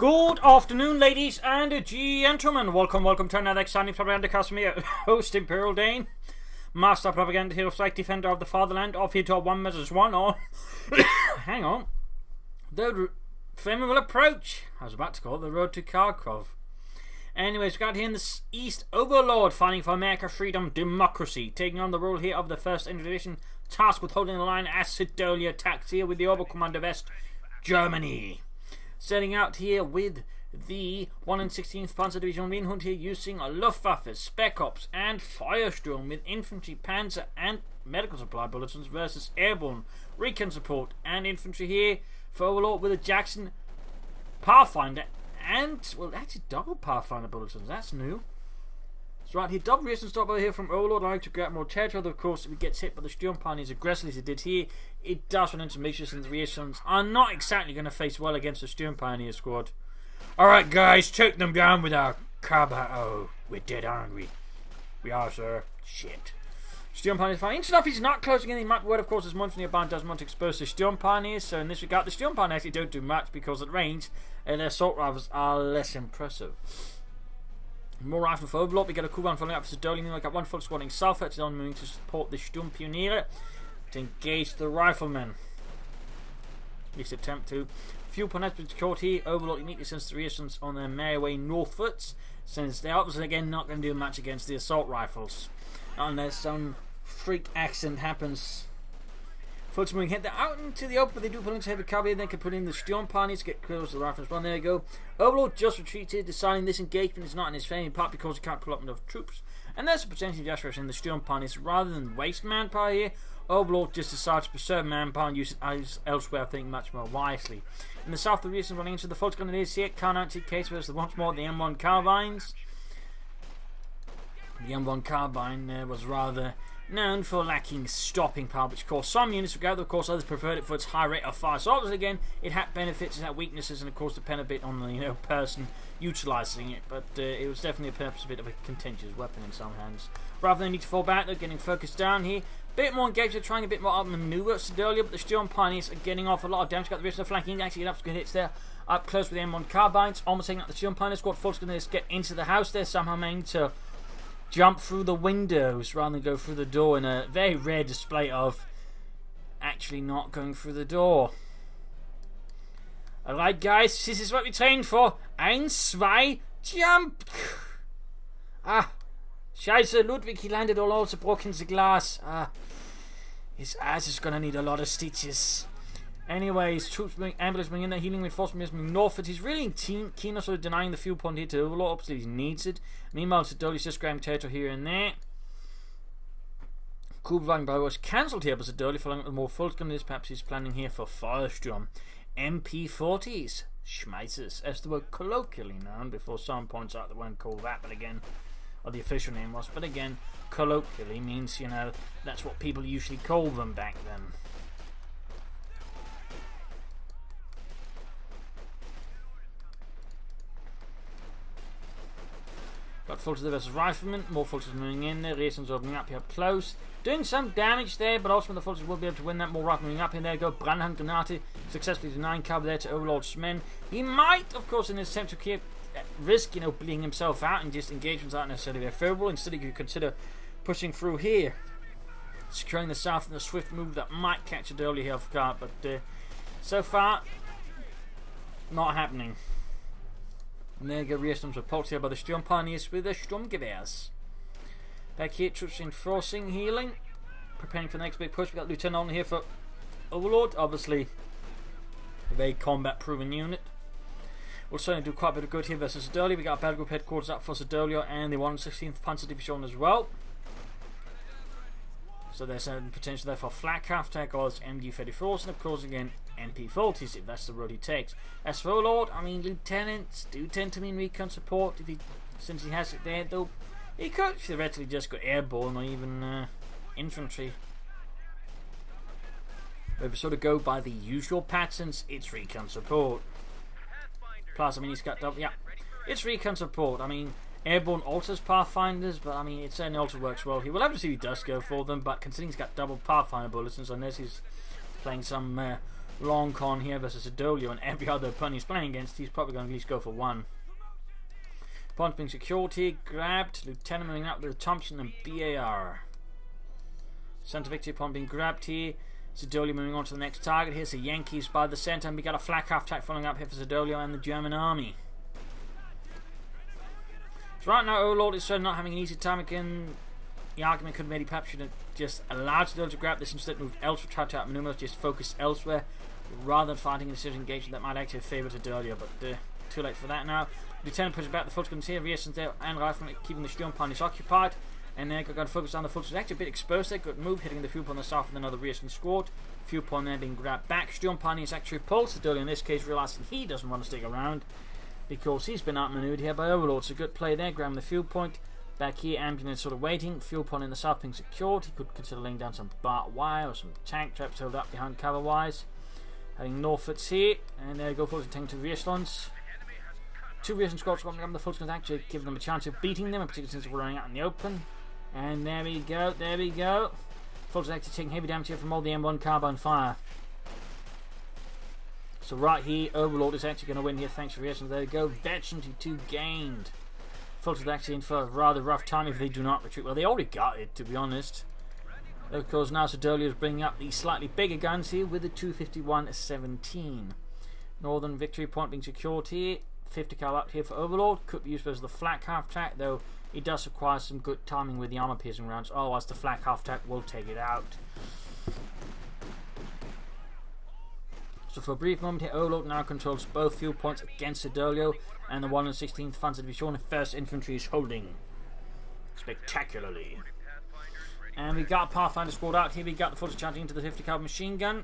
Good afternoon, ladies and gentlemen. Welcome to another exciting Propagandacaster from me, host Imperial Dane, Master Propaganda Hero, Flight Defender of the Fatherland, off here to 1 measures 1 on. Hang on. The Faymonville Approach. I was about to call it the road to Kharkov. Anyways, we got here in the East, Overlord fighting for America, freedom, democracy, taking on the role here of the 1st Division, tasked with holding the line as Siddolio attacks here with the Oberkommando West, Germany. Setting out here with the 1 and 16th Panzer Division Windhund here using a Luftwaffe, Spec Ops and Firestorm with infantry, panzer and medical supply bulletins versus airborne, recon support and infantry here for Overlord with a Jackson Pathfinder and, well, actually double Pathfinder bulletins. That's new. So right here, double reason stop over here from Overlord. I like to grab more territory, of course. If he gets hit by the Sturmpaniers aggressively as he did here, it does run into missions, and the reasons are not exactly going to face well against the Sturmpanier squad. Alright, guys, take them down with our carbine. Oh, we're dead, aren't we? We are, sir. Shit. Sturmpaniers fine. Interesting enough, he's not closing in the map word, of course, as month from nearby does want to expose the Sturmpaniers. So in this regard, the Sturmpaniers actually don't do much because at range, their assault rifles are less impressive. More rifle for Overlord. We get a cool one following up for Siddolio. We got one full squad in south. It's on moving to support the Sturmpioniere to engage the riflemen. At least attempt to. Few points been secured here. Overlord immediately sends the reasons on their merry way northwards, since they're obviously again not going to do much against the assault rifles unless some freak accident happens. Folks moving ahead, they're out into the open, but they do put into heavy cavalry. They can put in the Sturmpaniers to get close to the rifles. Well, there you go. Overlord just retreated, deciding this engagement is not in his favour, in part because he can't pull up enough troops. And there's a potential of desperation in the Sturmpaniers. Rather than waste manpower here, Overlord just decides to preserve manpower and use it elsewhere, I think, much more wisely. In the south, the reason running into the Volksgrenadiers here, Car-90 case versus once more the M1 carbines. The M1 carbine was rather known for lacking stopping power, which caused some units to go, of course others preferred it for its high rate of fire. So obviously again, it had benefits, it had weaknesses, and of course depend a bit on the person utilising it. But it was definitely a bit of a contentious weapon in some hands. Rather than need to fall back, they're getting focused down here. Bit more engaged, they're trying a bit more out manoeuvre Siddolio, but the Sturmpaniers are getting off a lot of damage. Got the rest of the flanking, actually get up to good hits there. Up close with the M1 carbines, almost taking out the Sturmpanier squad. Volksgrenadiers get into the house there, somehow managing to jump through the windows rather than go through the door, in a very rare display of actually not going through the door. Alright guys, this is what we trained for. 1, 2, jump! Ah, scheiße, Ludwig, he landed all also broken the glass. Ah, his ass is gonna need a lot of stitches. Anyways, troops moving, ambulance moving in there, healing reinforcements moving northwards. He's really keen on sort of denying the fuel point here to Overlord. Obviously, he needs it. Meanwhile, Siddolio's just grabbing territory here and there. Kugelwagen by was cancelled here, but Siddolio following up with more Volksgrenadiers. Perhaps he's planning here for Firestorm. MP40s, Schmeissers, as they were colloquially known, before someone points out they weren't called that, but again, or the official name was, but again, colloquially means, you know, that's what people usually call them back then. Got Fulters versus Riflemen, more Fulters moving in there, Reasons opening up here close. Doing some damage there, but ultimately the Fulters will be able to win that. More Riflemen moving up in there, go Brandhand Granate, successfully denying cover there to Overlord's men. He might, of course, in his attempt to keep risk, you know, bleeding himself out, and just engagements aren't necessarily very favourable. Instead, he could consider pushing through here, securing the south in a swift move that might catch a early health card, but so far, not happening. And there you go, reasons repulsed here by the Sturmpaniers with the Sturmgewehrs. Back here, troops enforcing healing, preparing for the next big push. We got Lieutenant on here for Overlord, obviously a very combat-proven unit. We'll certainly do quite a bit of good here versus Siddolio. We got battle group headquarters up for Siddolio and the 116th Panzer Division as well. So there's a potential there for flak half-tack or MG-34s, and of course again MP40s if that's the road he takes. As for Overlord, I mean, lieutenants do tend to mean recon support since he has it there, though he could theoretically just go airborne or even infantry. But if we sort of go by the usual patterns, it's recon support. Plus, I mean, he's got double, yeah, it's recon support. I mean, airborne alters Pathfinders, but I mean, it certainly also works well here. We'll have to see if he does go for them, but considering he's got double Pathfinder bulletins, unless he's playing some long con here versus Siddolio, and every other opponent he's playing against, he's probably going to at least go for one. Point being security, grabbed. Lieutenant moving up with Thompson and BAR. Center victory point being grabbed here. Siddolio moving on to the next target. Here's the Yankees by the center, and we got a flak half track following up here for Siddolio and the German army. So right now, Overlord is not having an easy time again. The argument could maybe perhaps should have just allowed Siddolio to grab this, instead moved elsewhere, tried to outmaneuver, just focus elsewhere rather than fighting a decision engagement that might actually favour Siddolio, but too late for that now. Lieutenant pushes back the Volksgrenadiers here, Reasons there, and Rifleman keeping the Sturmpanzers occupied. And they're going to focus on the Volksgrenadiers. Actually a bit exposed there, good move, hitting the fuel point on the south with another Reasons squad. Fuel point there being grabbed back. Sturmpanzers actually pulls Siddolio in this case, realising he doesn't want to stick around because he's been outmaneuvered here by Overlord. So good play there, grabbing the fuel point. Back here, ambulance sort of waiting. Fuel point in the south being secured. He could consider laying down some barbed wire or some tank traps held up behind cover wise. Heading northwards here, and there you go, Volksgrenadiers taking to the Reasons. Two Reasons squads got the Volksgrenadiers, actually giving them a chance of beating them, particularly since we're running out in the open. And there we go, there we go. Volksgrenadiers actually taking heavy damage here from all the M1 carbine fire. So right here, Overlord is actually going to win here thanks to Reasons. There we go, Veteran 2 gained. Volksgrenadiers actually in for a rather rough time if they do not retreat. Well, they already got it, to be honest. Of course, now Siddolio is bringing up the slightly bigger guns here with the 251-17. Northern victory point being secured here. 50 cal up here for Overlord. Could be used as the flak half track, though it does require some good timing with the armor piercing rounds, otherwise the flak half track will take it out. So for a brief moment here, Overlord now controls both fuel points against Siddolio, and the 116th Panzer Division, 1st Infantry, is holding spectacularly. And we got Pathfinder squad out here. We got the Volksgrenadiers charging into the 50 caliber machine gun.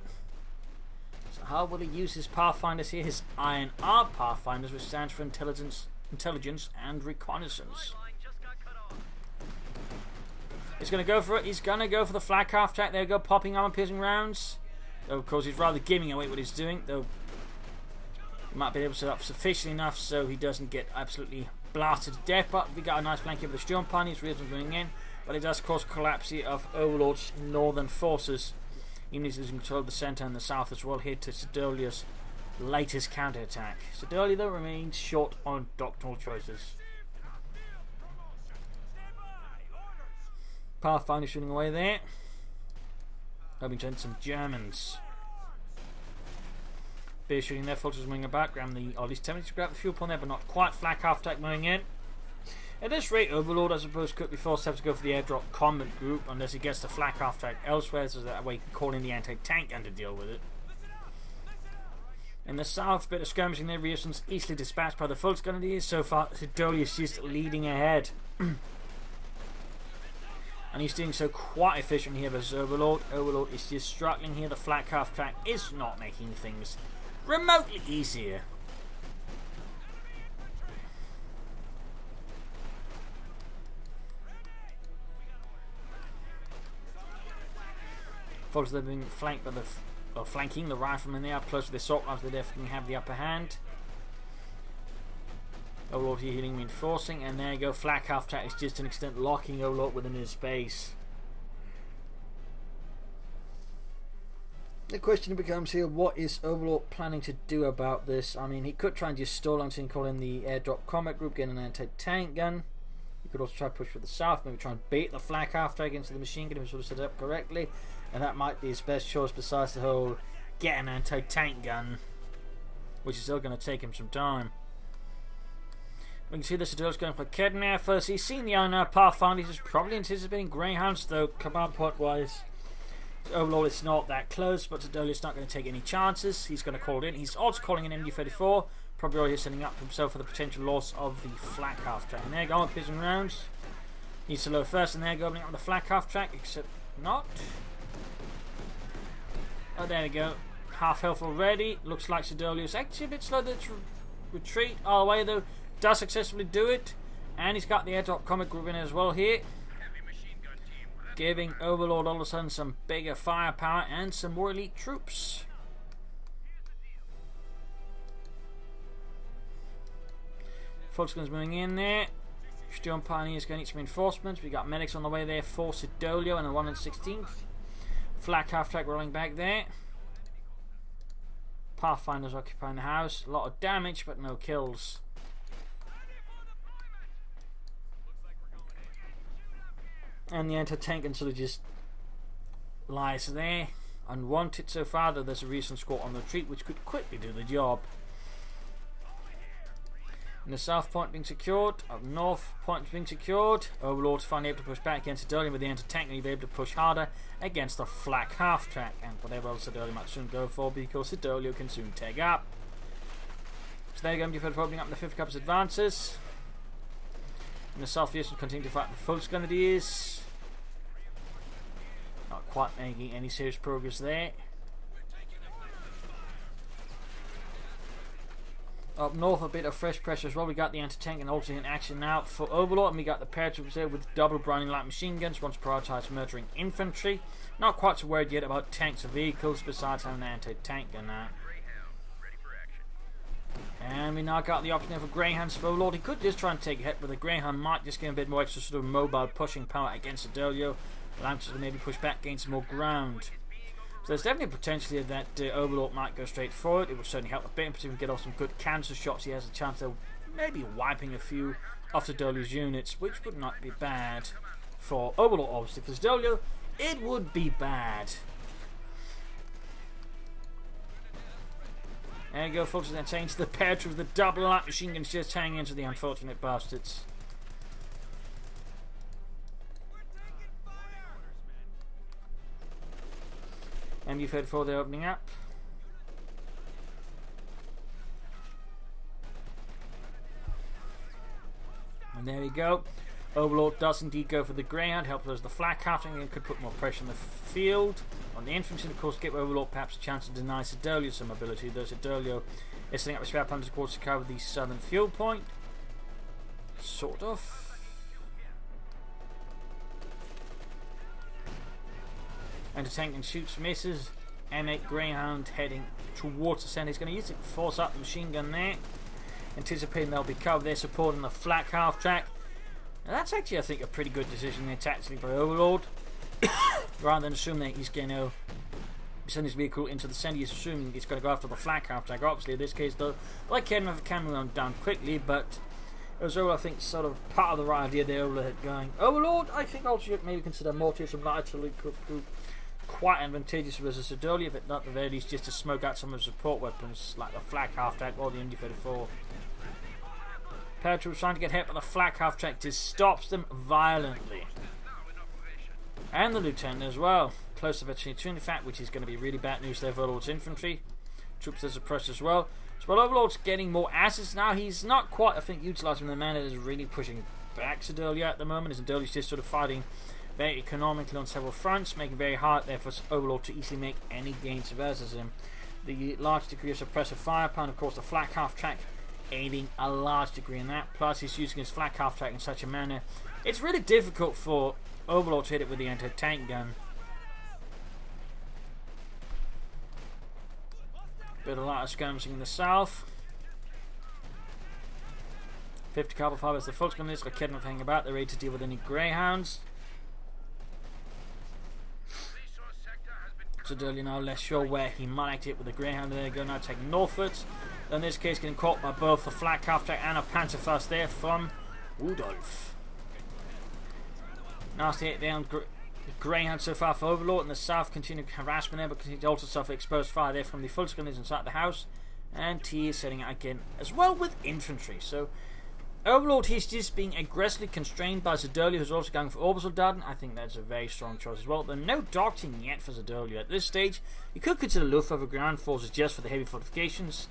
So how will he use his Pathfinders here? His Iron R Pathfinders, which stands for intelligence and reconnaissance. He's going to go for it. He's going to go for the flak half track. There we go, popping armor piercing rounds. Though of course he's rather giving away what he's doing, though he might be able to set up sufficiently enough so he doesn't get absolutely blasted to death. But we got a nice flank here with the Sturmpanzers, Reasons going in. But it does cause collapse here of Overlord's northern forces. He needs to control the centre and the south as well here to Siddolio's latest counterattack. Siddolio though remains short on doctrinal choices. Pathfinder shooting away there. Hoping to hit some Germans. Beer shooting there, Volksgrenadiers moving about, grabbing the, or at least 10 minutes to grab the fuel point there, but not quite. Flak half attack moving in. At this rate, Overlord, I suppose, could be forced to have to go for the airdrop combat group unless he gets the flak half track elsewhere, so that way he can call in the anti-tank gun to deal with it. In the south, bit of skirmishing there, Reasons easily dispatched by the Volksgrenadiers. So far, Siddolio is just leading ahead. And he's doing so quite efficiently here versus Overlord. Overlord is just struggling here. The flak half track is not making things remotely easier. Folks, they're being flanked by the flanking the riflemen there, close to the assault rifles, they definitely have the upper hand. Overlord here healing, reinforcing, and there you go. Flak half track is just an extent locking Overlord within his space. The question becomes here, what is Overlord planning to do about this? I mean, he could try and just stall until he call in the airdrop combat group, get an anti-tank gun. He could also try to push for the south, maybe try and bait the flak half track into the machine gun if he sort of set it up correctly. And that might be his best choice besides the whole get an anti-tank gun, which is still going to take him some time. We can see the Siddolio's going for Kedmir first. He's seen the owner Pathfinder. He's probably anticipating Greyhounds, though command point wise, Overlord is not that close, but Siddolio's not going to take any chances. He's going to call it in. He's also calling in MD-34, probably already setting up himself for the potential loss of the flak half track. And there you go, piercing rounds. Needs to load first, and there you go, opening up the flak half track, except not. Oh, there we go. Half health already. Looks like Siddolio's actually a bit slow to retreat all the way, though. Does successfully do it, and he's got the airdrop comic group in as well here, giving Overlord all of a sudden some bigger firepower and some more elite troops. Volksgrenadiers moving in there. Sturmpanzers is going to need some reinforcements. We got medics on the way there for Siddolio and the 116th. Flak half track rolling back there. Pathfinders occupying the house. A lot of damage, but no kills. And the anti-tank sort of just lies there, unwanted so far, though there's a recent squad on the retreat which could quickly do the job. In the south, point being secured. Up north, point being secured. Overlord's finally able to push back against Siddolio with the anti-tank, and he'll be able to push harder against the flak half-track, and whatever else Siddolio might soon go for, because Siddolio can soon take up. So there you go, MG4 opening up the 5th Corps advances. In the southeast, we'll continue to fight the Volksgrenadiers. Not quite making any serious progress there. Up north, a bit of fresh pressure as well. We got the anti-tank and also in action now for Overlord, and we got the Paratroopers there with double Browning light machine guns, once prioritized murdering infantry. Not quite so worried yet about tanks or vehicles, besides having an anti-tank gun now. And we now got the option there for Greyhounds for Overlord. He could just try and take a hit, but the Greyhound might just get a bit more extra sort of mobile pushing power against Siddolio, allowing him to maybe push back, gain some more ground. So there's definitely potentially that Overlord might go straight forward. It would certainly help a bit, particularly if we get off some good cancer shots. He has a chance of maybe wiping a few off Siddolio's units, which would not be bad for Overlord. Obviously, for Siddolio, it would be bad. There you go, folks. Then change the Paratroopers with the double light machine guns just hanging into the unfortunate bastards. MU-34, they're opening up. And there we go. Overlord does indeed go for the Greyhound, helps us the flak half-track, and could put more pressure on the field. On the infantry, of course, give Overlord perhaps a chance to deny Siddolio some mobility, though Siddolio is setting up a spare plans, of course, to cover the southern fuel point. Sort of. Anti-tank and shoots, misses. M8 Greyhound heading towards the centre. He's going to use it to force up the machine gun there, anticipating they'll be covered there, supporting the flak half-track. Now that's actually, I think, a pretty good decision there tactically by Overlord. Rather than assume that he's going to send his vehicle into the centre, he's assuming he's going to go after the flak half-track. Obviously, in this case, though, like Cameron down quickly, but it was all, I think, sort of part of the right idea there. Overlord going. Overlord, I think also maybe consider mortars laterally could quite advantageous versus Siddolio, if not at the very least just to smoke out some of the support weapons like the flak half-track or the MG-34. Paratroopers trying to get hit, but the flak half-track just stops them violently. And the lieutenant as well. Close to veteran in fact, which is going to be really bad news there for Overlord's infantry. Troops as approach as well. So while Overlord's getting more assets now, he's not quite, I think, utilising the man that is really pushing back Siddolio at the moment. Siddolio's just sort of fighting very economically on several fronts, making it very hard there for Overlord to easily make any gains versus him. The large degree of suppressive firepower, and of course the flak half-track aiding a large degree in that. Plus he's using his flak half-track in such a manner it's really difficult for Overlord to hit it with the anti-tank gun. Bit of lighter skirmishing in the south. 50 Carbon Fibers, the Volksgrenadiers are kidding hanging about. They're ready to deal with any Greyhounds. Siddolio now less sure where he might act it with the Greyhound. There you go, now taking northwards. In this case, getting caught by both the flak half-track and a Panzerfaust there from Rudolph. Nasty hit down Greyhound so far for Overlord. In the south, continuing harassment there, but continues to also suffer exposed fire there from the Volksgrenadiers inside the house. And T is setting out again as well with infantry. So Overlord, he's just being aggressively constrained by Siddolio, who's also going for Obersoldaten. I think that's a very strong choice as well. There's no docking yet for Siddolio at this stage. You could consider Luftwaffe ground forces just for the heavy fortifications.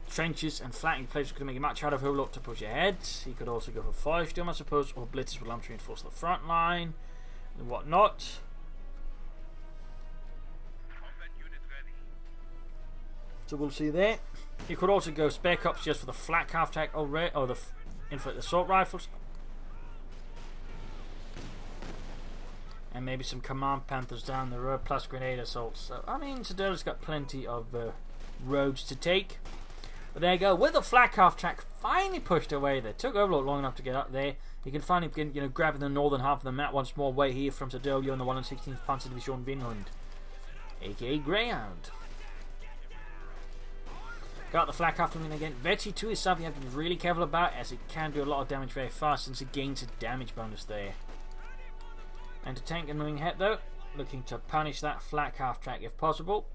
Trenches and flanking places could make it much harder for Overlord to push ahead. He could also go for Feuchtturm, I suppose, or blitzes will reinforce the front line and whatnot. So we'll see there. He could also go spec ops just for the flak half-track or the infantry assault rifles, and maybe some command panthers down the road, plus grenade assaults. So I mean, Siddolio's got plenty of roads to take. But there you go, with the flak half-track finally pushed away there. Took Overlord long enough to get up there. You can finally begin, grabbing the northern half of the map once more away here from Siddolio and the 116th Panzer Division Vinland, aka Greyhound. Got the flak after him again. Vetsy 2 is something you have to be really careful about, as it can do a lot of damage very fast since it gains a damage bonus there. Anti-tank and moving ahead though, looking to punish that flak half track if possible.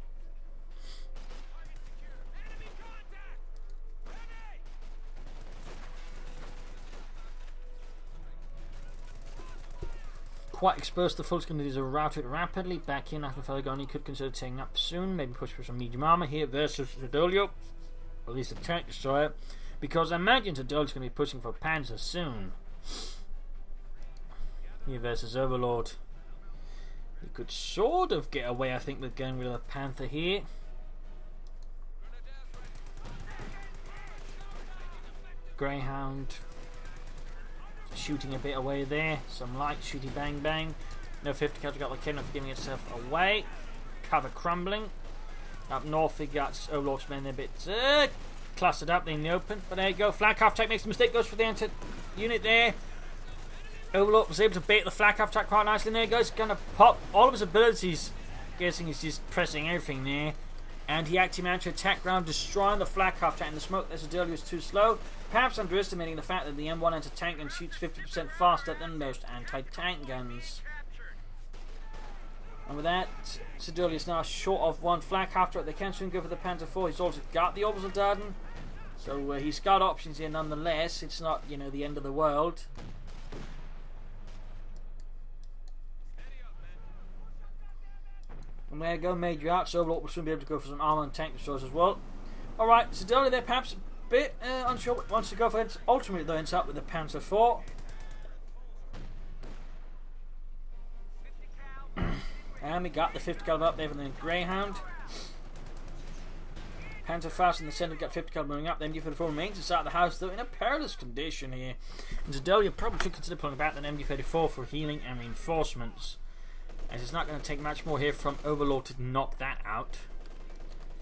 Quite exposed, the Volksgrenadiers are routed rapidly. Back in after Falagoni could consider taking up soon. Maybe push for some medium armor here versus Siddolio. Or at least a tank destroyer. Because I imagine Siddolio's going to be pushing for Panzer soon. Here versus Overlord. He could sort of get away, I think, with getting rid of the Panther here. Greyhound. Shooting a bit away there, some light shooty bang bang. No 50 cal got the cannon for giving itself away. Cover crumbling. Up north we got Overlord's men a bit clustered up in the open, but there you go. Flak half track makes a mistake, goes for the enter unit there. Overlord was able to bait the flak half track quite nicely, and there he goes, gonna pop all of his abilities. Guessing he's just pressing everything there. And he actually managed to attack ground, destroying the flak half track in the smoke. That Siddolio was too slow, perhaps underestimating the fact that the M1 anti-tank gun shoots 50% faster than most anti-tank guns. And with that, Siddolio is now short of one flak half track. They can soon go for the Panzer IV. He's also got the Obersoldaten, so he's got options here nonetheless. It's not, you know, the end of the world. And there you go, Major out. So Overlord will soon be able to go for some armor and tank destroyers as well. Alright, Siddolio there perhaps a bit unsure what wants to go for it. Ultimately though ends up with the Panzer IV. And we got the 50 caliber up there from the Greyhound. Panzer fast in the centre, got 50 caliber moving up. The MG34 remains inside the house though in a perilous condition here. And Siddolio probably should consider pulling back than MG34 for healing and reinforcements, as it's not going to take much more here from Overlord to knock that out.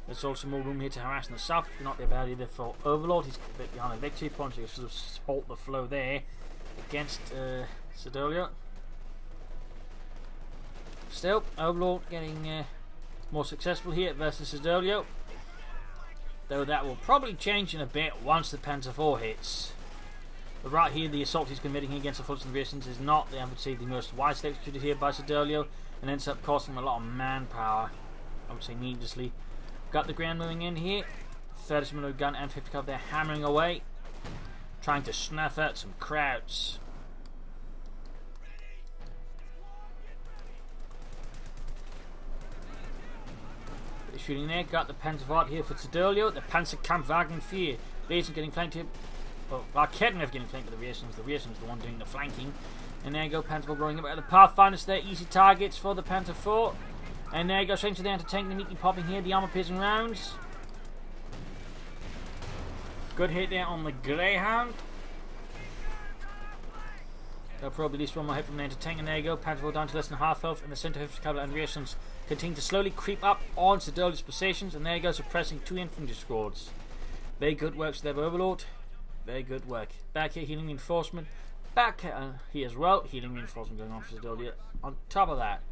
There's also more room here to harass in the south, which will not be bad either for Overlord. He's a bit behind the victory point, so he'll sort of halt the flow there against Siddolio. Still, Overlord getting more successful here versus Siddolio, though that will probably change in a bit once the Panzer IV hits. But right here, the assault he's committing against the Volksgrenadiers is not, I would say, the most wisely executed here by Siddolio, and ends up costing him a lot of manpower, I would say needlessly. Got the ground moving in here, 30mm gun and 50 cal, they're hammering away, trying to snuff out some krauts. Shooting there, got the Panzer IV here for Siddolio, the Panzerkampfwagen 4. Riesen getting flanked here. Well, Kettenrev getting flanked by the Riesen's the one doing the flanking. And there you go, Panzer IV rolling up. The Pathfinders there, easy targets for the Panzer IV. And there you go, straight to the anti-tank, immediately popping here, the armor piercing rounds. Good hit there on the Greyhound. They'll probably at least one more hit from the anti-tank, and there you go, Panzer IV down to less than half health, and the centre 50 caliber and Riesen's continue to slowly creep up on Siddolio's positions, and there you go, suppressing 2 infantry squads. Very good work to their Overlord. Very good work. Back here, healing reinforcement. Back here as well, healing reinforcement going on for Siddolio. On top of that,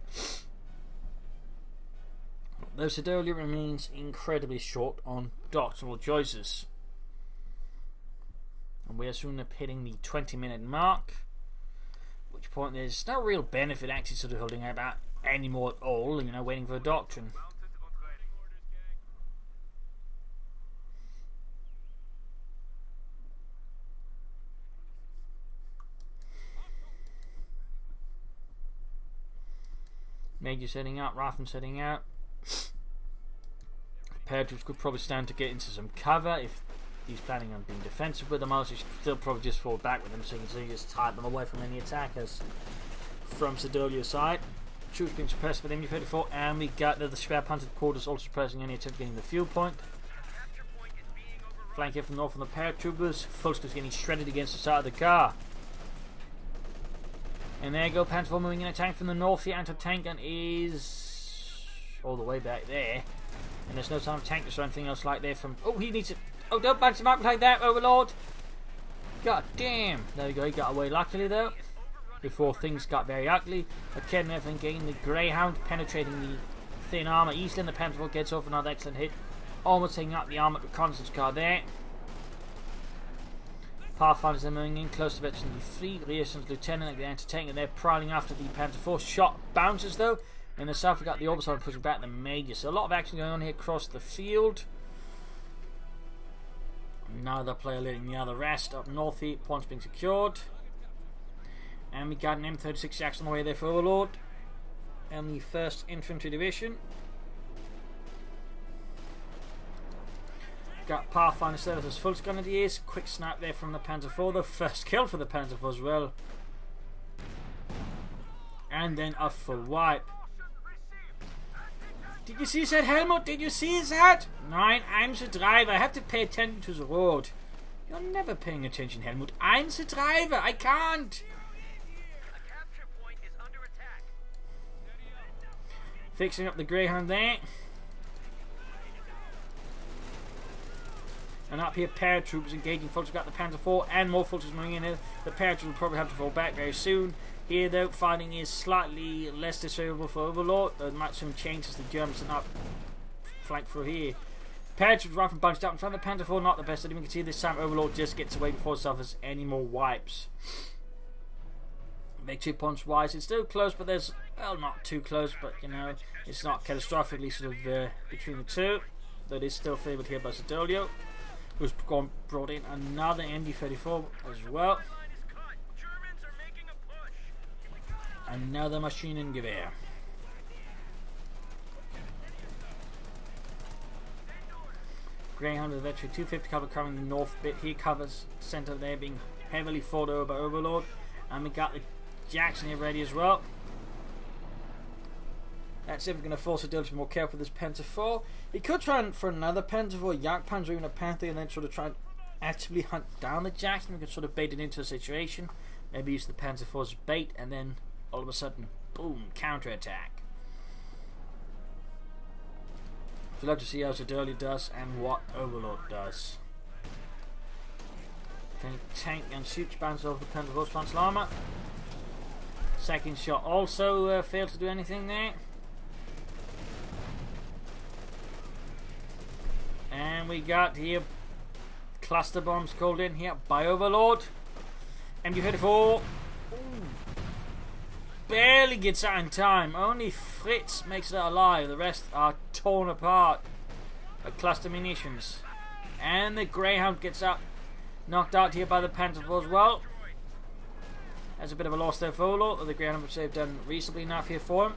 though Siddolio remains incredibly short on doctrinal choices. And we are soon hitting the 20-minute mark, at which point there's no real benefit actually sort of holding out that anymore at all, you know, waiting for a doctrine. Major setting out, Raffen setting out. Paratroopers could probably stand to get into some cover if he's planning on being defensive with them. Else he's still probably just fall back with them, so you can just tie them away from any attackers from Siddolio's side. Troops being suppressed by the MG34, and we got the Schwerpanzer quarters also suppressing any attempt getting the fuel point. Flank here from north from the Paratroopers. Volksgrenadiers getting shredded against the side of the car. And there you go, Panzer IV moving in a tank from the north. The anti-tank gun is all the way back there. And there's no time of tank or anything else like there from... Oh, he needs it. Oh, don't bounce him up like that, Overlord. God damn. There you go, he got away luckily though, before things got very ugly. Again, everything getting the Greyhound, penetrating the thin armour easily, and the Panzer IV gets off another excellent hit Almost taking out the armoured reconnaissance car there. Pathfinders are moving in close to veterans of the fleet. Reasons Lieutenant again to take it. They're prowling after the Panzer IV. Shot bounces though. In the south we got the Obersoldaten pushing back the Major. So a lot of action going on here across the field. Neither player letting the other rest. Up north here, points being secured. And we got an M36 Jackson on the way there for Overlord. And the 1st Infantry Division. Got Pathfinder Service as Volksgrenadiers. Quick snap there from the Panzer IV. The first kill for the Panzer IV as well. And then a full wipe. Did you see that, Helmut? Did you see that? Nein, I'm the driver. I have to pay attention to the road. You're never paying attention, Helmut. I'm the driver. I can't. Fixing up the Greyhound there. And up here, paratroopers engaging. Folks, we've got the Panzer IV and more folks moving in here. The paratroopers will probably have to fall back very soon. Here, though, fighting is slightly less desirable for Overlord. There might some changes. The Germans are not flank through here. Paratroopers right from bunched up in front of the Panzer IV. Not the best. As you can see, this time Overlord just gets away before it suffers any more wipes. Victory points wise, it's still close, but there's, well, not too close, but you know, it's not catastrophically sort of between the two. Though it is still favoured here by Siddolio, who's brought in another MD-34 as well. Another machine and gewehr. Greyhound with the veteran 250 cover covering the north bit. He covers centre there, being heavily fought over by Overlord. And we got the Jackson here ready as well. That's if we're going to force Siddolio to be more careful with this Panzer IV. He could try for another Panzer IV, Jagdpanzer, or even a Panther, and then sort of try and actively hunt down the Jackson. We could sort of bait it into a situation. Maybe use the Panzer IV as bait, and then all of a sudden, boom, counter-attack. So we'll have to see how Siddolio does and what Overlord does. Tank and shoots bounce off the Panzer IV's frontal armour. Second shot also failed to do anything there. And we got here cluster bombs called in here by Overlord. MD-34 barely gets out in time. Only Fritz makes it out alive. The rest are torn apart by cluster munitions. And the Greyhound gets out, knocked out here by the Panzer IV as well. That's a bit of a loss there for Overlord, though the Greyhound which they've done reasonably enough here for him.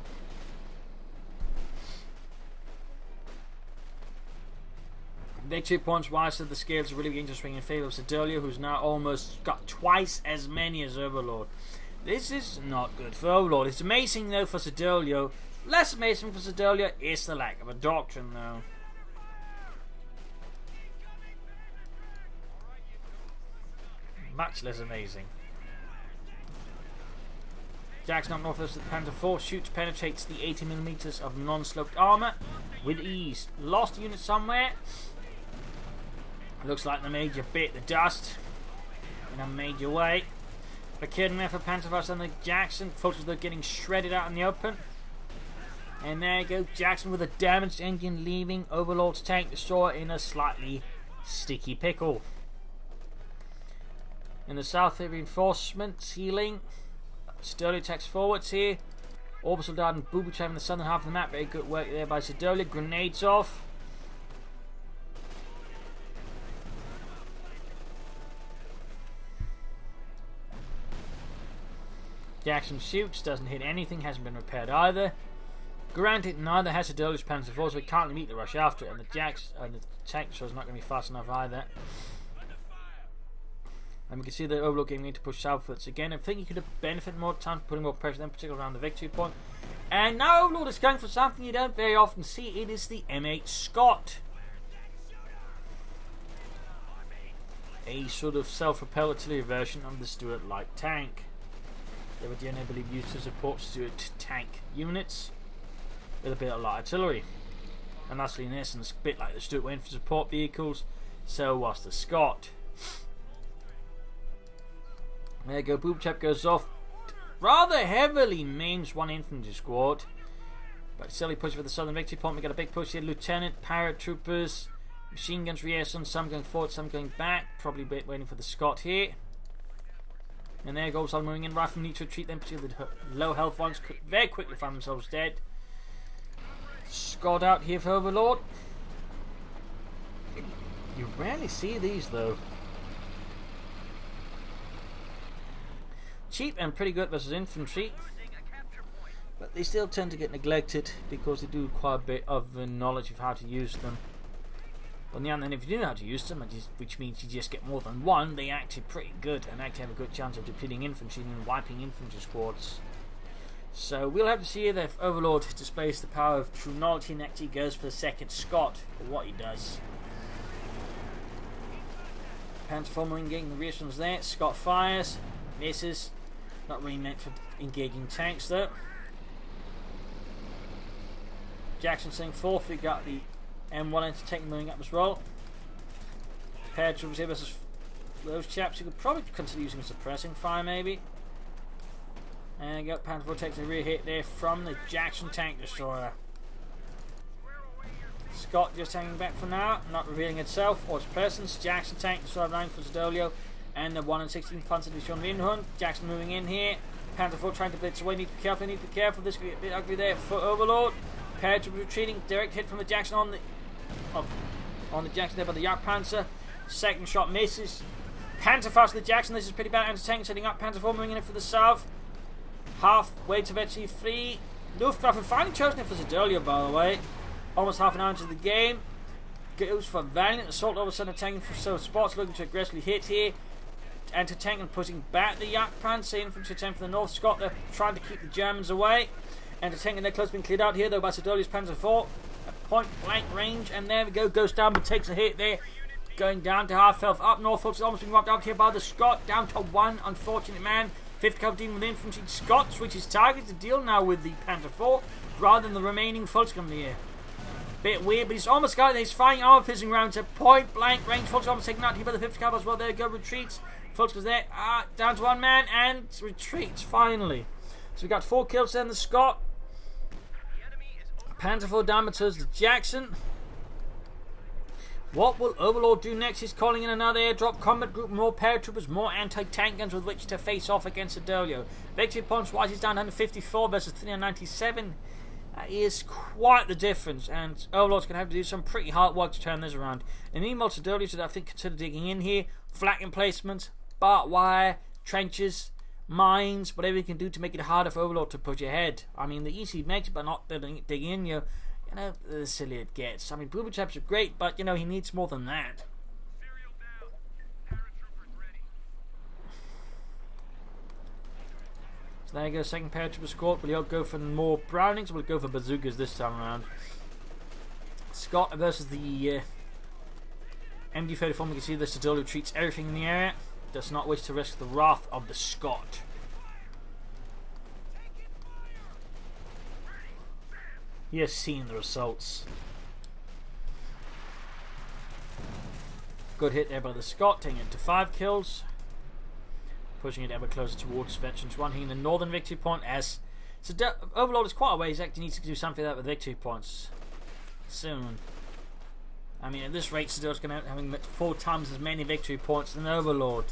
Victory points wise, so the scales are really beginning to swing in favour of Siddolio, who's now almost got twice as many as Overlord. This is not good for Overlord. It's amazing though for Siddolio. Less amazing for Siddolio is the lack of a doctrine though. Much less amazing. Jackson up north of the Panzer IV shoots, penetrates the 80mm of non-sloped armour with ease. Lost a unit somewhere. Looks like the Major bit the dust in a major way. The kid there for Panzer IV and the Jackson. Folks are getting shredded out in the open. And there you go, Jackson with a damaged engine leaving Overlord's tank destroyer in a slightly sticky pickle. In the south, reinforcements healing. Siddolio attacks forwards here. Obersoldaten and bocage in the southern half of the map. Very good work there by Siddolio. Grenades off. Jackson shoots, doesn't hit anything, hasn't been repaired either. Granted, neither has Siddolio's Panzer IV, so we can't meet the rush after it, and the tank destroyer is not going to be fast enough either. And we can see the Overlord getting need to push southwards again. I think he could have benefited more time putting more pressure, then particularly around the victory point. And now Overlord is going for something you don't very often see. It is the M8 Scott. A sort of self-propelled artillery version of the Stuart light tank. They were I believe used to support Stuart tank units with a bit of light artillery. And that's in essence a bit like the Stuart went for support vehicles, so was the Scott. There you go, Boobchap goes off. Rather heavily maims one infantry squad. But still he pushes for the southern victory point. We got a big push here. Lieutenant, paratroopers, Machine guns rearson, some going forward, some going back. Probably waiting for the Scot here. And there goes all moving in. Riflemen need to retreat them, particularly the low health ones could very quickly find themselves dead. Scot out here for Overlord. You rarely see these though. Cheap and pretty good versus infantry. But they still tend to get neglected because they do quite a bit of knowledge of how to use them. On the other hand, if you do know how to use them, which means you just get more than one, they actually pretty good and actually have a good chance of depleting infantry and wiping infantry squads. So we'll have to see if Overlord displays the power of true knowledge and actually goes for the second Scot for what he does. Panzer Marine getting the reactions there. Scot fires, misses. Not really meant for engaging tanks though. Jackson saying fourth. We got the M1 entertainment moving up as well. Paratroopers here versus those chaps. You could probably consider using a suppressing fire maybe. And you got Panther 4 takes a rear hit there from the Jackson tank destroyer. Scot just hanging back for now, not revealing itself or its presence. Jackson tank destroyer 9 for Siddolio and the 1 and 16 Panzer Division Windhund. Jackson moving in here. Panther 4 trying to blitz away. Need to be careful. This could get a bit ugly there for Overlord. Paratroopers retreating. Direct hit from the Jackson on the Jackson there by the Jagdpanzer. Second shot misses. Panzer fast to the Jackson. This is pretty bad. Anti-tank setting up. Panzer 4 moving in for the south. Halfway to eventually free. Luftwaffe finally chosen it for Siddolio, by the way. Almost half an hour into the game. Goes for valiant assault over center tank for so spots looking to aggressively hit here. Anti-tank and pushing back the Jagdpanzer. Infantry attempt for the North Scot. They're trying to keep the Germans away. Anti-tank and their close being cleared out here though by Siddolio's Panzer 4. At point blank range, and there we go. Goes down but takes a hit there. Going down to half health. Up north, folks. Almost been wiped out here by the Scot. Down to one unfortunate man. 5th Cav dealing with infantry. Scot switches target to deal now with the Panzer 4 rather than the remaining Volksgrenadier. Bit weird, but he's almost got it. He's firing armor piercing rounds at point blank range. Volks almost taken out here by the 5th Cav as well. There we go. Retreats. Volks was there. Down to one man and retreats finally. So we got 4 kills then. The Scot. Panzer 4 down towards the Jackson. What will Overlord do next? He's calling in another airdrop combat group, more paratroopers, more anti-tank guns with which to face off against Siddolio. Victory points wise, he's down to 154 versus 397. That is quite the difference, and Overlord's going to have to do some pretty hard work to turn this around. And meanwhile, Siddolio should, I think, consider digging in here, flak emplacements, barbed wire, trenches, mines, whatever you can do to make it harder for Overlord to push ahead. I mean, the easy makes it, but not digging in, you know, the silly it gets. I mean, booby traps are great, but, you know, he needs more than that. So there you go, second paratrooper squad. Will he go for more Brownings or will he go for bazookas this time around? Scot versus the MD-34. You can see the Siddolio treats everything in the area. Does not wish to risk the wrath of the Scot. He has seen the results. Good hit there by the Scot, taking it to 5 kills. Pushing it ever closer towards Veterans 1, hitting the northern victory point as Overlord is quite a ways. He actually needs to do something like that with victory points soon. I mean, at this rate, Siddolio's going to having 4 times as many victory points than Overlord,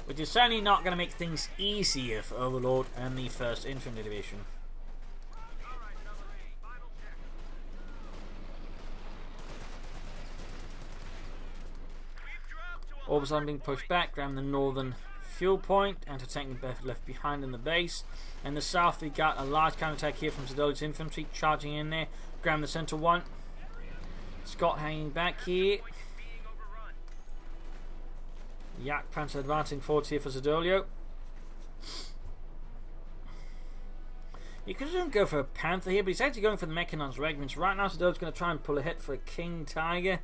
which is certainly not going to make things easier for Overlord and the 1st Infantry Division. Obersoldaten being pushed back, grabbing the northern fuel point, anti-tank left behind in the base. And the south, we got a large counterattack here from Siddolio's infantry, charging in there, grabbing the centre one. Scot hanging back here. Jagdpanzer advancing forwards here for Siddolio. You could go for a Panther here, but he's actually going for the Mechanons regiments. Right now, Siddolio's going to try and pull ahead for a King Tiger.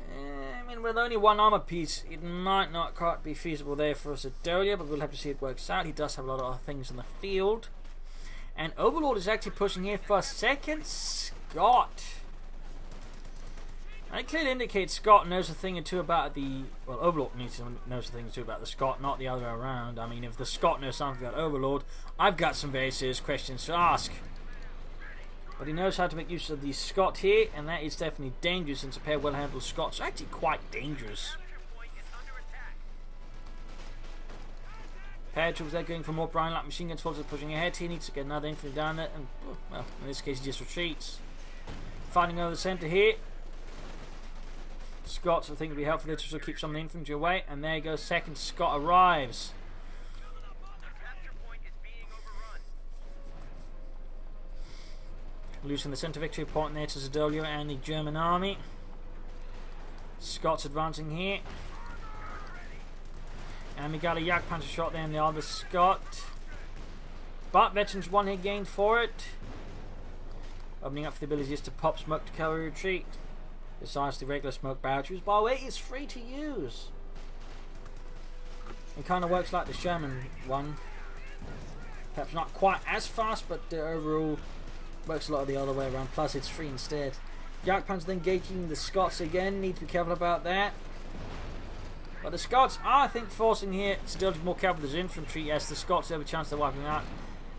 I mean, with only 1 armor piece, it might not quite be feasible there for Siddolio, but we'll have to see it works out. He does have a lot of other things in the field. And Overlord is actually pushing here for a second Scot. And it clearly indicates Scot knows a thing or two about the... Well, Overlord knows a thing or two about the Scot, not the other way around. I mean, if the Scot knows something about Overlord, I've got some very serious questions to ask. But he knows how to make use of the Scot here, and that is definitely dangerous since a pair of well-handled Scots are actually quite dangerous. Paratroopers, they're going for more Brian like machine guns, Volks are pushing ahead. He needs to get another infantry down there, and well, in this case he just retreats. Fighting over the centre here. Scots I think will be helpful to also keep some of the infantry away, and there you go, second Scot arrives. Losing the centre victory point there to Siddolio and the German army. Scots advancing here. And we got a Jagdpanzer shot there in the other Scot. But veterans 1 hit gained for it. Opening up for the abilities to pop smoke to cavalry retreat. Besides the regular smoke barrel, which by the way is free to use. It kind of works like the Sherman one. Perhaps not quite as fast, but overall works a lot of the other way around. Plus it's free instead. Jagdpanzer then engaging the Scots again. Need to be careful about that. But the Scots are, I think, forcing here Siddolio to be more careful with his infantry. Yes, the Scots have a chance of wiping out.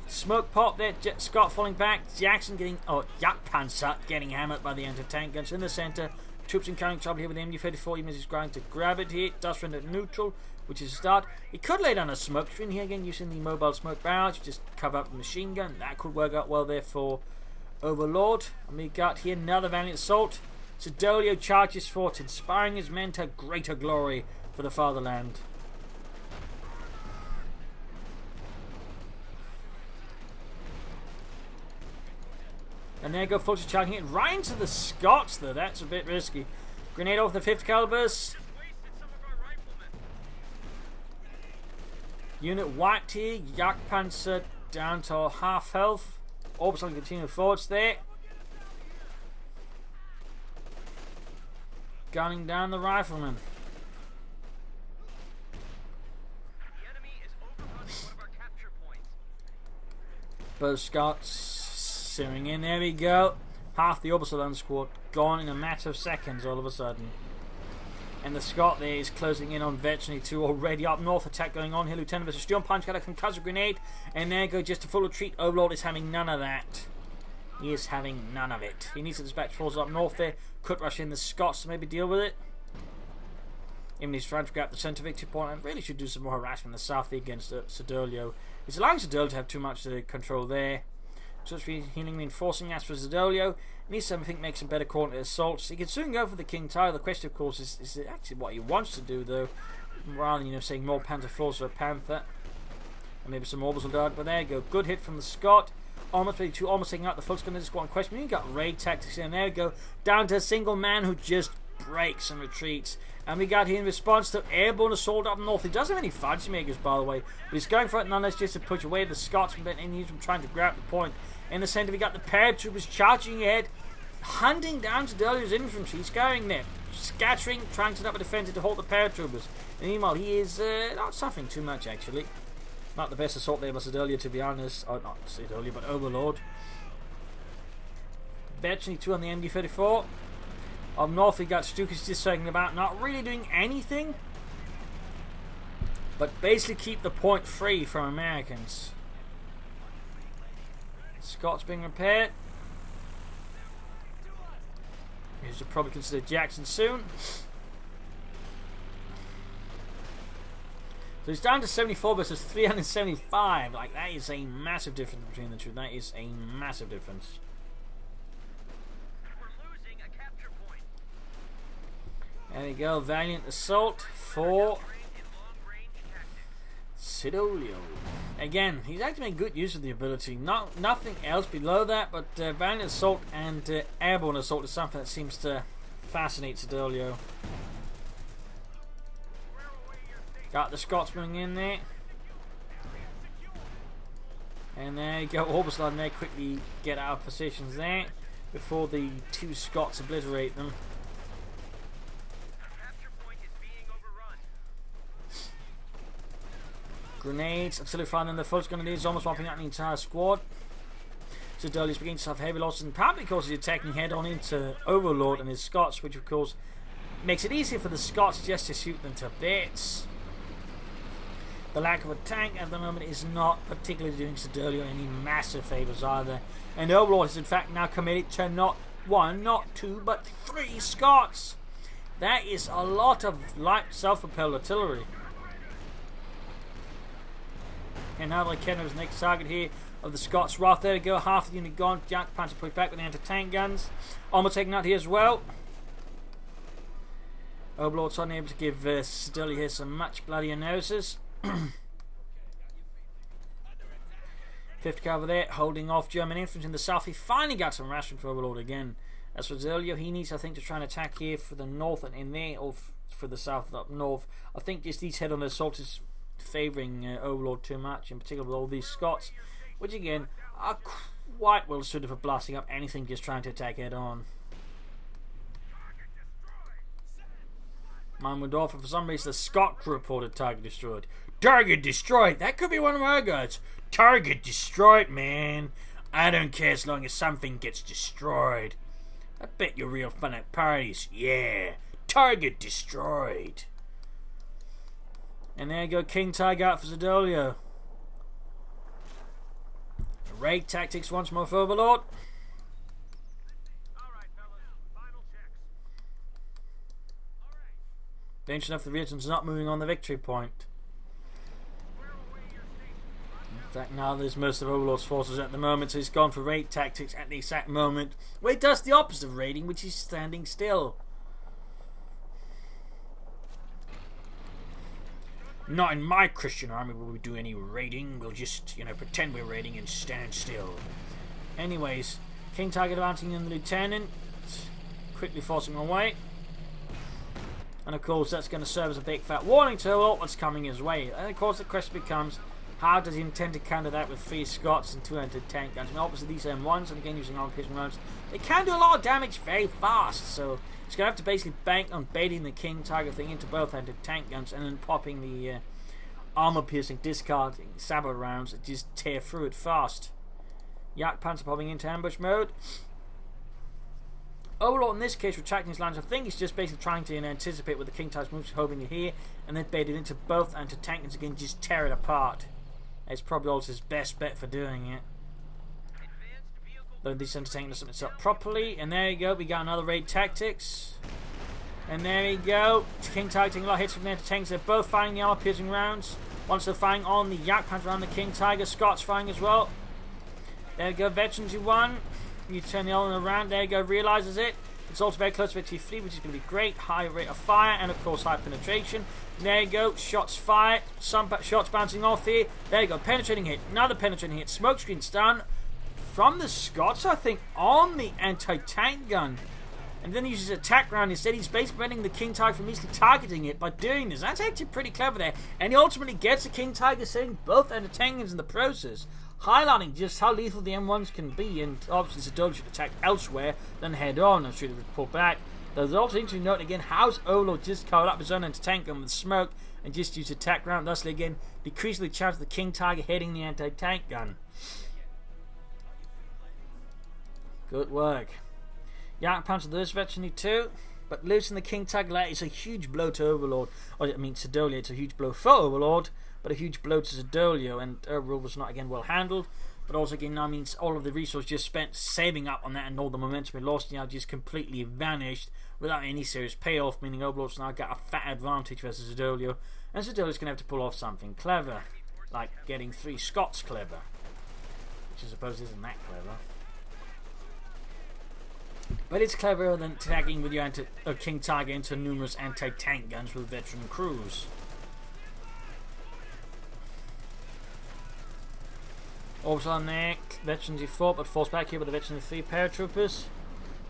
Smoke pop there, Scott falling back. Jackson getting, Jagdpanzer getting hammered by the anti-tank guns in the centre. Troops encountering trouble here with the MD-34, even as he's trying to grab it here. Does render neutral, which is a start. He could lay down a smoke screen here again using the mobile smoke barrage. Just cover up the machine gun. That could work out well there for Overlord. And we got here another valiant assault. Siddolio charges forth, inspiring his men to greater glory for the fatherland. And there go Fulcher charging it right into the Scots though. That's a bit risky. Grenade off the 5th calibers. Unit wiped here. Jagdpanzer down to half health. Orbison continue forwards there. Gunning down the riflemen. Both Scots simmering in. There we go. Half the Obersoldaten squad gone in a matter of seconds all of a sudden. And the Scot there is closing in on Veteran 2 already. Up north, attack going on here. Lieutenant versus Steel Punch got a concussive grenade. And there go just a full retreat. Overlord is having none of that. He is having none of it. He needs to dispatch forces up north there. Could rush in the Scots to maybe deal with it. Even he's trying to grab the centre victory point and really should do some more harassment in the south against Siddolio. It's allowing Siddolio to have too much to control there. Such healing reinforcing as for Siddolio. Needs to, I think, make some better coordinated assaults. He can soon go for the King title. The question, of course, is actually what he wants to do, though. Rather than, saying more Panther Force or a Panther. And maybe some Obersoldaten. But there you go. Good hit from the Scot. Almost ready to almost taking out the Volksgrenadiers squad in question. You got raid tactics in. There we go. Down to a single man who just breaks and retreats. And we got here in response to airborne assault up north. He doesn't have any fudge makers, by the way, but he's going for it nonetheless just to push away the Scotsmen, and he's trying to grab the point. In the centre, we got the Paratroopers charging ahead, hunting down Siddolio's infantry. He's going there, scattering, trying to set up a defence to hold the Paratroopers. And meanwhile, he is not suffering too much, actually. Not the best assault there by Siddolio, to be honest. Oh, not Siddolio, but Overlord. Veteran 2 on the MD-34. Up north, we got Stukas just circling about, not really doing anything, but basically keep the point free from Americans. Scots being repaired. You should probably consider Jackson soon. So he's down to 74 versus 375. Like, that is a massive difference between the two. That is a massive difference. There we go, valiant assault for Siddolio. Again, he's actually made good use of the ability. Nothing else below that, but valiant assault and airborne assault is something that seems to fascinate Siddolio. Got the Scotsman in there. And there you go, Obersoldaten there quickly get out of positions there before the two Scots obliterate them. Grenades, artillery firing, and the Volksgrenadiers almost wiping out the entire squad. Siddolio's beginning to suffer heavy losses, and partly because he's attacking head on into Overlord and his Scots, which of course makes it easier for the Scots just to shoot them to bits. The lack of a tank at the moment is not particularly doing Siddolio any massive favours either. And Overlord is in fact now committed to not 1, not 2, but 3 Scots. That is a lot of light self-propelled artillery. And now like Kenner's next target here of the Scots Wrath. There we go, half the unit gone. Jack Panzer pushed back with the anti-tank guns. Almost taken out here as well. Overlord suddenly able to give Siddolio here some much bloodier noses. 5th cover there, holding off German infantry in the south. He finally got some rations for Overlord again. As for Siddolio, he needs, I think, to try and attack here for the north and in there, or for the south and up north. I think just these head-on assault is favouring Overlord too much, in particular with all these Scots, which again are quite well suited for blasting up anything just trying to attack head-on. Mine went off, and for some reason the Scot crew reported target destroyed. Target destroyed! That could be one of our guys. Target destroyed, man. I don't care as long as something gets destroyed. I bet you're real fun at parties. Yeah. Target destroyed. And there you go, King Tiger out for Siddolio. Raid tactics once more for Overlord. Dangerous enough the region's not moving on the victory point. In fact, now there's most of Overlord's forces at the moment, so he's gone for raid tactics at the exact moment where he does the opposite of raiding, which is standing still. Not in my Christian army will we do any raiding. We'll just, pretend we're raiding and stand still. Anyways, King Tiger advancing in the lieutenant, quickly forcing him away. And of course that's going to serve as a big fat warning to all what's coming his way. And of course the question becomes, how does he intend to counter that with 3 Scots and 2 anti-tank guns? I mean, obviously these M1s, and again using armor-piercing rounds, they can do a lot of damage very fast. So he's going to have to basically bank on baiting the King Tiger thing into both anti-tank guns and then popping the armor-piercing, discarding sabre rounds that just tear through it fast. Yak Panzer popping into ambush mode. Overlord in this case retracting his lines. I think he's just basically trying to anticipate what the King Tiger's moves, hoping to hear, and then bait it into both anti-tank guns again, just tear it apart. It's probably also his best bet for doing it. Though this anti-tank doesn't set up properly. And there you go, we got another raid tactics. And there you go, King Tiger taking a lot of hits from the anti-tanks. They're both firing the armor-piercing rounds. Once they're firing on the Yak Panzer around the King Tiger, Scots firing as well. There you go, veterans, you won. You turn the other one around, there you go, realises it. It's also very close to victory fleet, which is going to be great. High rate of fire, and of course high penetration. And there you go, shots fired, some shots bouncing off here. There you go, penetrating hit, another penetrating hit. Smoke screen's done from the Scots, I think, on the anti-tank gun. And then he uses attack round instead. He's basically preventing the King Tiger from easily targeting it by doing this. That's actually pretty clever there. And he ultimately gets the King Tiger setting both anti-tank guns in the process, highlighting just how lethal the M1s can be, and obviously Siddolio should attack elsewhere than head on and should have pulled back. There's also interesting to note again how's Overlord just covered up his own anti-tank gun with smoke and just used attack round, thusly again decreasing the chance of the King Tiger hitting the anti-tank gun. Good work. Yak Panzer does veteran too, but losing the King Tiger is a huge blow to Overlord. Or, I mean Siddolio, it's a huge blow for Overlord, but a huge blow to Siddolio, and Overlord was not again well handled. But also again now means all of the resources just spent saving up on that and all the momentum we lost now just completely vanished without any serious payoff, meaning Overlord's now got a fat advantage versus Siddolio, and Siddolio's going to have to pull off something clever, like getting 3 Scots clever, which I suppose isn't that clever. But it's cleverer than tagging with your King Tiger into numerous anti-tank guns with veteran crews. Also on there, veterans he fought but forced back here with the veterans of 3 paratroopers.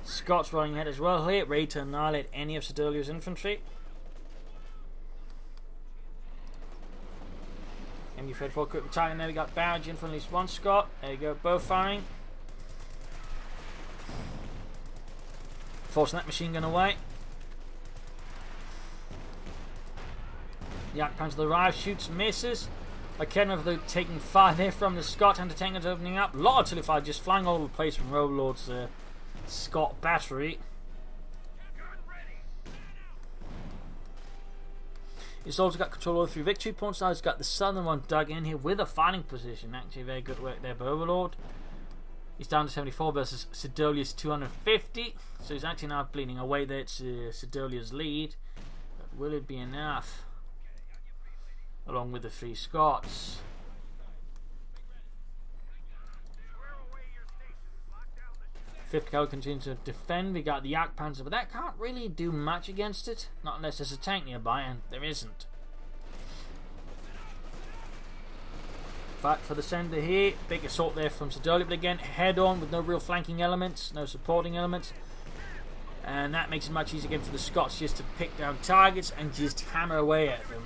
Scots running ahead as well here, ready to annihilate any of Siddolio's infantry. MU-34 quick retiring, and there we got barrage in from at least 1 Scot. There you go, both firing. Forcing that machine gun away. Yak Panzer arrives, shoots, misses. Again, they're taking fire there from the Scot anti-tank guns opening up. A lot of artillery fire just flying all over the place from Overlord's Scot battery. He's also got control over 3 victory points now. He's got the southern one dug in here with a fighting position. Actually, very good work there by Overlord. He's down to 74 versus Siddolio's 250. So he's actually now bleeding away there to Siddolio's lead. But will it be enough? Along with the 3 Scots. Fifth Cavalry continues to defend. We got the Jagdpanzer, but that can't really do much against it. Not unless there's a tank nearby, and there isn't. Fight for the centre here. Big assault there from Siddolio, but again, head on with no real flanking elements, no supporting elements. And that makes it much easier again for the Scots just to pick down targets and just hammer away at them.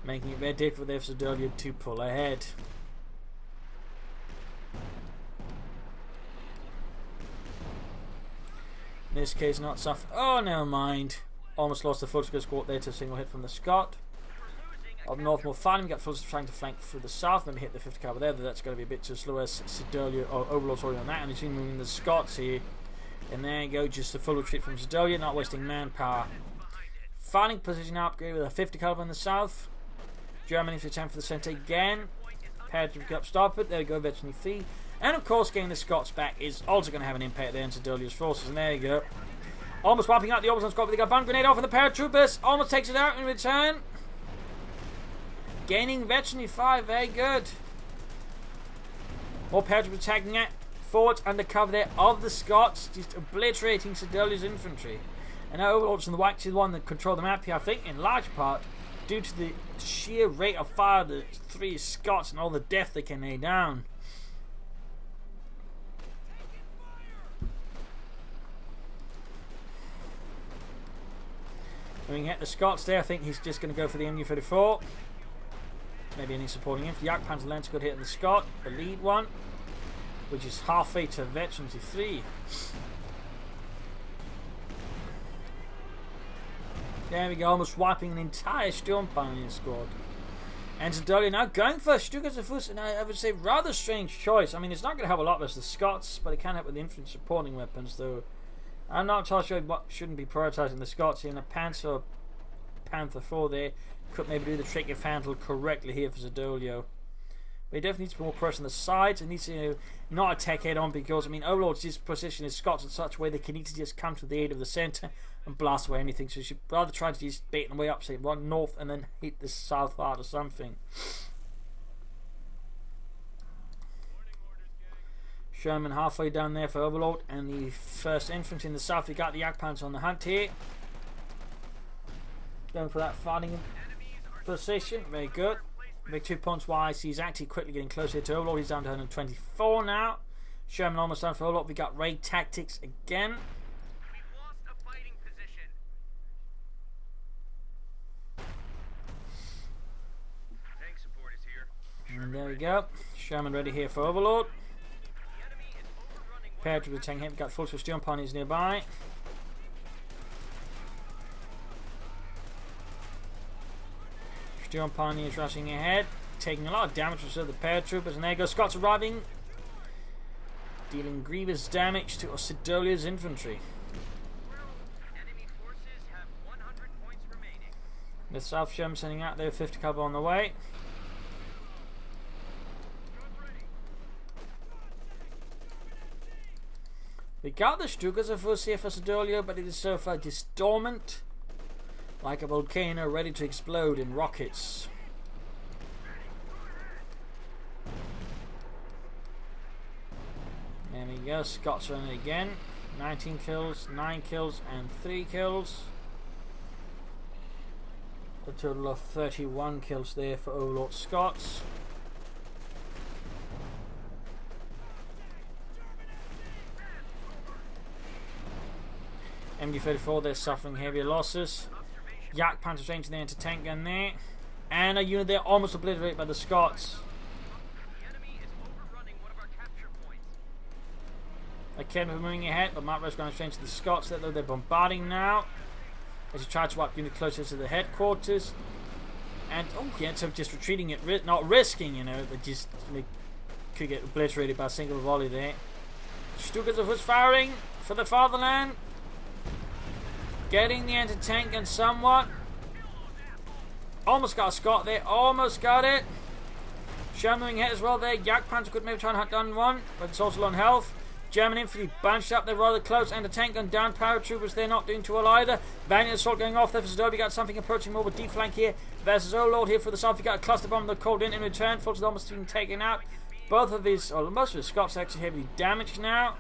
Making it very difficult there for Siddolio to pull ahead. In this case, not suffer. Oh, never mind. Almost lost the full squad there to a single hit from the Scot. Up north, more fighting. We got Fulton trying to flank through the south. Maybe hit the 50 cavalry there, but that's going to be a bit too slow as Siddolio or Overlord sorry on that. And he's been moving the Scots here. And there you go, just a full retreat from Siddolio, not wasting manpower. Fighting position upgrade with a 50 caliber in the south. Germany for attempt for the centre again. Paratroopers up, stop it. There we go, veteran free. And of course, getting the Scots back is also going to have an impact there on Siddolio's forces. And there you go. Almost wiping out the Obersoldaten squad, but they got bomb grenade off, and the Paratroopers almost takes it out in return. Gaining veteran 5, very good. More Paratroopers attacking it. Forwards under cover there of the Scots, just obliterating Siddolio's infantry. And now Overlord's on the white to the one that control the map here, I think, in large part due to the sheer rate of fire of the 3 Scots and all the death they can lay down. When we hit the Scots there, I think he's just going to go for the MU-34. Maybe any supporting him. The Jagdpanzer Lance good hit in the Scot, the lead one, which is halfway to veteran 3. There we go, almost wiping an entire Sturmpioneer squad. And Siddolio now going for Stuka and I would say rather strange choice. I mean, it's not going to help a lot with the Scots, but it can help with the infantry supporting weapons, though. I'm not entirely sure what shouldn't be prioritising the Scots here. And a Panzer or Panther 4 there could maybe do the trick if handled correctly here for Siddolio. But he definitely needs to be more pressure on the sides and needs to not attack head on, because I mean Overlord's just position his Scots in such a way they can need to just come to the aid of the centre and blast away anything. So you should rather try to just bait them way up, say run north and then hit the south part or something. Sherman halfway down there for Overlord, and the 1st infantry in the south. We got the Jagdpanzer on the hunt here. Going for that fighting position, very good. Big 2 points wise, he's actually quickly getting closer to Overlord. He's down to 124 now. Sherman almost done for Overlord. We got raid tactics again. We've lost a fighting position. Tank support is here. And there we go. Sherman ready here for Overlord. Paratroopers tank him. Got full Sturmpioneers nearby. Sturmpioneers rushing ahead, taking a lot of damage from the Paratroopers, and there goes Scots arriving, dealing grievous damage to Siddolio's infantry. Enemy forces have 100 points remaining. The South Sherman sending out their 50 cover on the way. We got the Stukas of force here for Siddolio, but it is so far just dormant, like a volcano ready to explode in rockets. There we go, Scots running again. 19 kills, 9 kills, and 3 kills. A total of 31 kills there for Overlord Scots. MD-34, they're suffering heavy losses. Jagdpanzer changing their anti-tank gun there. And a unit there almost obliterated by the Scots. The enemy is overrunning one of our capture points. Again, we're moving ahead, but Mart's going to change to the Scots, though they're bombarding now. As you try to wipe unit closer to the headquarters. And, oh yeah, so just retreating it, not risking, but just could get obliterated by a single volley there. Stukas of firing for the fatherland. Getting the anti-tank gun somewhat. Almost got a Scot there. Almost got it. Sherman hit as well there. Jagdpanzer could maybe try and hunt down one, but it's also on health. German infantry bunched up there rather close, and the tank gun down. Paratroopers, they're not doing too well either. Valiant assault going off there for Siddolio. Got something approaching more with deep flank here versus Overlord here for the south. You got a cluster bomb that called in return. Fulton's almost being taken out. Both of his, or most of his Scots are actually heavily damaged now.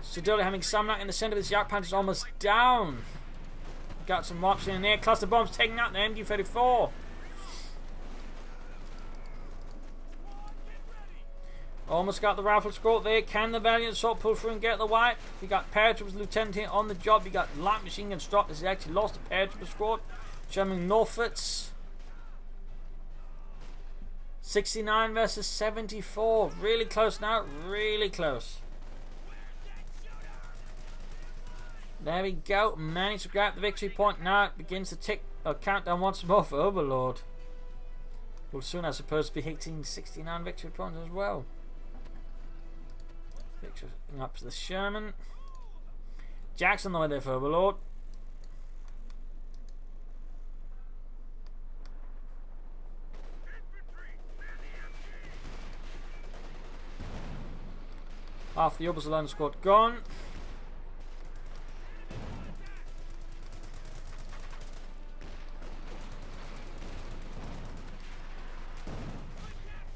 Siddolio having some luck in the centre of this. Jagdpanzer is almost down. Got some mops in there. Cluster bombs taking out the MG-34. Almost got the rifle squad there. Can the Valiant assault pull through and get the wipe? You got Paratroopers Lieutenant here on the job. You got light machine gun stock. This has actually lost the Paratrooper squad. German Norfolks. 69 versus 74. Really close now. Really close. There we go. Managed to grab the victory point. Now it begins to tick a countdown once more for Overlord. We'll soon, I suppose, be hitting 69 victory points as well. Victory up to the Sherman. Jackson the way there for Overlord. Half the Obersoldaten squad gone.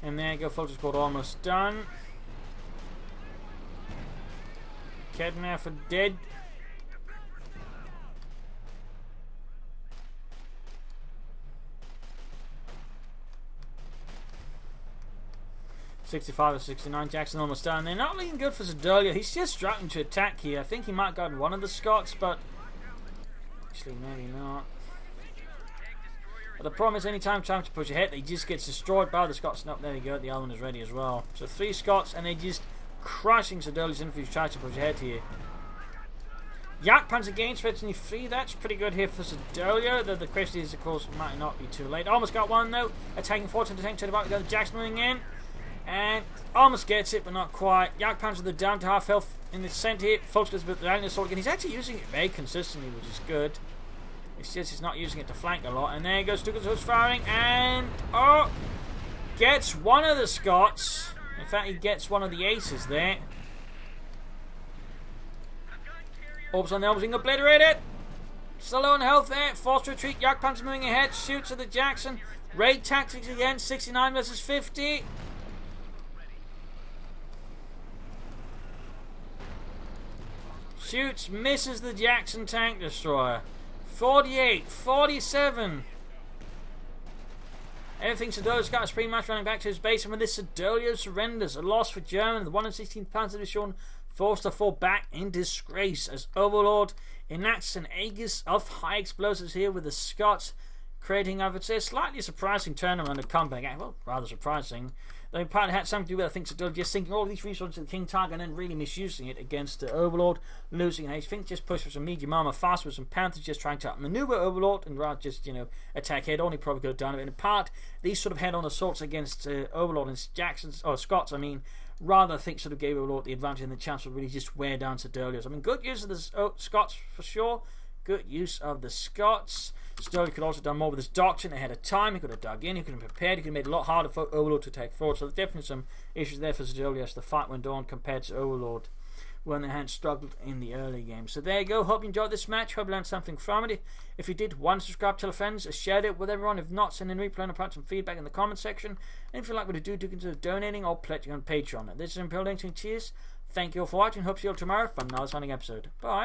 And there you go, Fulton squad almost done. Kedmar for dead. (65 or 69). Jackson almost done. They're not looking good for Siddolio. He's just struggling to attack here. I think he might have gotten one of the Scots, but actually maybe not. But the problem is, any time trying to push ahead, he just gets destroyed by the Scots. Nope, there we go. The other one is ready as well. So 3 Scots, and they just crushing Siddolio's infantry trying to push ahead here. Jagdpanzer against Virginia 3. That's pretty good here for Siddolio. The question is, of course, might not be too late. Almost got one though. Attacking forward to the tank to the back. We got Jackson moving in. And almost gets it, but not quite. Jagdpanzer the down to half health in the centre here. Focuses with the Valiant assault again. He's actually using it very consistently, which is good. It's just he's not using it to flank a lot. And there he goes. Stukas firing. And oh! Gets one of the Scots. In fact, he gets one of the aces there. Orbs on the elbows being obliterated. Still low on health there. Forced retreat. Jagdpanzer moving ahead. Shoots at the Jackson. Raid tactics again. 69 versus 50. Shoots. Misses the Jackson tank destroyer. 48. 47. Everything Siddolio's got is pretty much running back to his base, and with this Siddolio surrenders. A loss for Germany. The 116th Panzer Division forced to fall back in disgrace as Overlord enacts an aegis of high explosives here with the Scots creating, I would say, a slightly surprising turnaround of comeback. Well, rather surprising. Though part had something to do with, I think, Siddolio just thinking all of these resources to the King Tiger and then really misusing it against the Overlord, losing. And I think just push for some medium armor fast with some Panthers just trying to maneuver Overlord and rather just, attack head on. He probably could have done it. And in part, these sort of head-on assaults against Overlord and Jackson's, or Scots, rather I think sort of gave Overlord the advantage and the chance to really just wear down Siddolio's. Good use of the Scots for sure. Good use of the Scots. Siddolio could also have done more with his doctrine ahead of time. He could have dug in, he could have prepared, he could have made it a lot harder for Overlord to attack forward. So there's definitely some issues there for Siddolio as the fight went on compared to Overlord when they had struggled in the early game. So there you go. Hope you enjoyed this match. Hope you learned something from it. If you did, subscribe, tell friends, share it with everyone. If not, send in replay and put some feedback in the comment section. And if you like what I do consider donating or pledging on Patreon. This is Imperial Links. Cheers. Thank you all for watching. Hope to see you all tomorrow for another exciting episode. Bye.